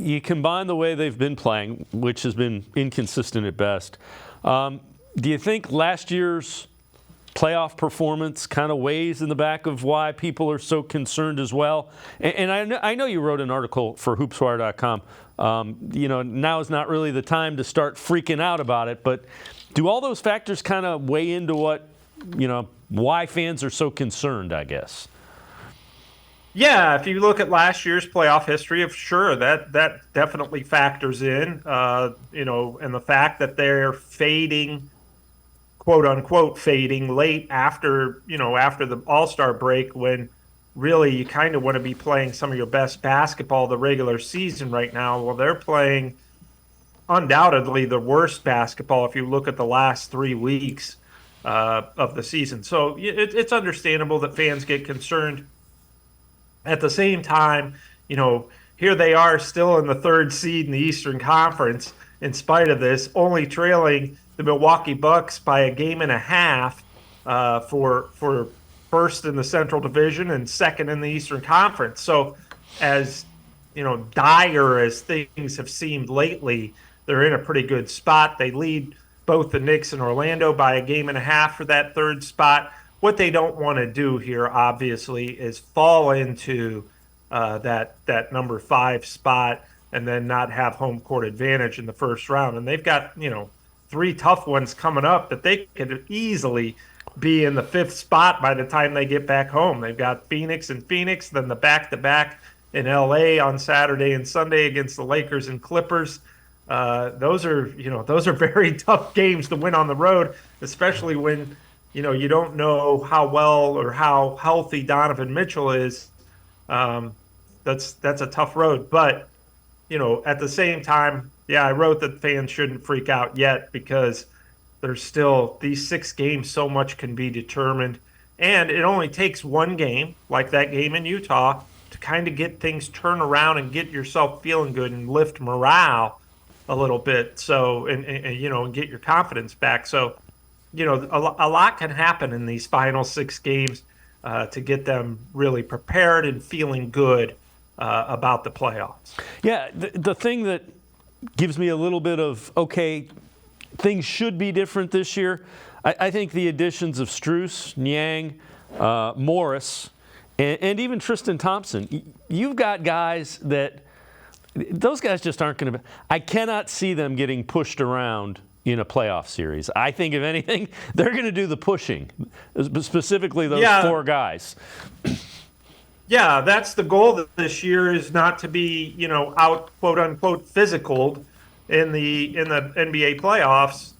you combine the way they've been playing, which has been inconsistent at best. Do you think last year's playoff performance kind of weighs in the back of why people are so concerned as well? And I know you wrote an article for hoopswire.com. Now is not really the time to start freaking out about it, but do all those factors kind of weigh into why fans are so concerned, I guess? Yeah, if you look at last year's playoff history, sure, that definitely factors in, and the fact that they're fading, quote unquote, fading late after the All-Star break, when really you kind of want to be playing some of your best basketball the regular season right now. Well, they're playing undoubtedly the worst basketball if you look at the last 3 weeks of the season. So it's understandable that fans get concerned. At the same time, here they are still in the 3rd seed in the Eastern Conference, in spite of this, only trailing the Milwaukee Bucks by a game and a half for first in the Central Division and second in the Eastern Conference. So as dire as things have seemed lately, they're in a pretty good spot. They lead both the Knicks and Orlando by a game and a half for that 3rd spot. What they don't want to do here, obviously, is fall into that number 5 spot and then not have home court advantage in the first round. And they've got 3 tough ones coming up that they could easily be in the 5th spot by the time they get back home. They've got Phoenix, then the back-to-back in LA on Saturday and Sunday against the Lakers and Clippers. Those are very tough games to win on the road, especially when you don't know how well or how healthy Donovan Mitchell is. That's a tough road. But, at the same time, I wrote that fans shouldn't freak out yet, because there's still these 6 games, so much can be determined. And it only takes one game, like that game in Utah, to kind of get things turned around and get yourself feeling good and lift morale a little bit. So, and get your confidence back. So, a lot can happen in these final 6 games to get them really prepared and feeling good about the playoffs. Yeah, the thing that gives me a little bit of, okay, things should be different this year, I think the additions of Strus, Niang, Morris, and even Tristan Thompson, you've got guys those guys just aren't going to be, I cannot see them getting pushed around in a playoff series. I think, if anything, they're going to do the pushing, specifically those 4 guys. Yeah, that's the goal this year, is not to be, out, quote unquote, physicaled in the NBA playoffs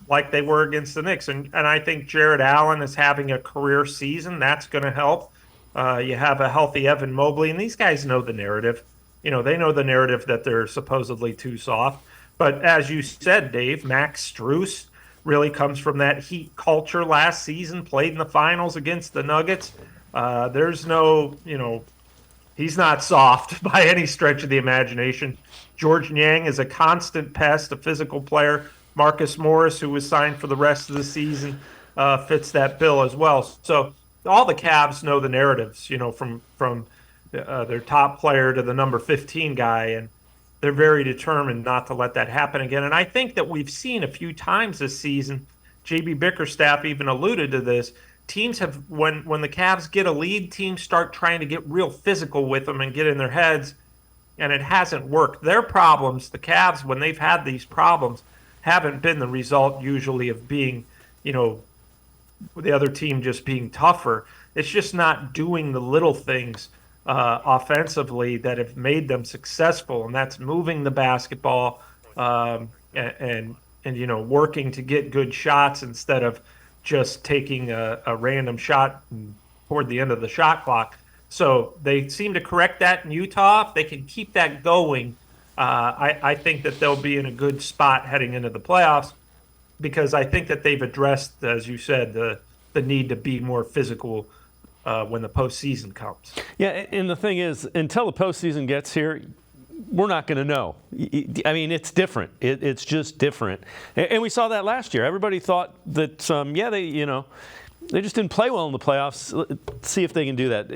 like they were against the Knicks. And I think Jared Allen is having a career season. That's going to help. You have a healthy Evan Mobley, and these guys know the narrative. They know the narrative that they're supposedly too soft. But as you said, Dave, Max Strus really comes from that Heat culture last season, played in the finals against the Nuggets. There's no, he's not soft by any stretch of the imagination. George Niang is a constant pest, a physical player. Marcus Morris, who was signed for the rest of the season, fits that bill as well. So all the Cavs know the narratives, from their top player to the number 15 guy, and they're very determined not to let that happen again. And I think that we've seen a few times this season, J.B. Bickerstaff even alluded to this, teams have, when the Cavs get a lead, teams start trying to get real physical with them and get in their heads, and it hasn't worked. Their problems, the Cavs, when they've had these problems, haven't been the result usually of being, the other team just being tougher. It's just not doing the little things offensively that have made them successful, and that's moving the basketball and working to get good shots instead of just taking a random shot toward the end of the shot clock. So they seem to correct that in Utah. If they can keep that going, I think that they'll be in a good spot heading into the playoffs, because I think that they've addressed, as you said, the need to be more physical when the postseason comes. Yeah, and the thing is, until the postseason gets here, we're not going to know. I mean, it's different. It's just different. And we saw that last year. Everybody thought that, they just didn't play well in the playoffs. Let's see if they can do that.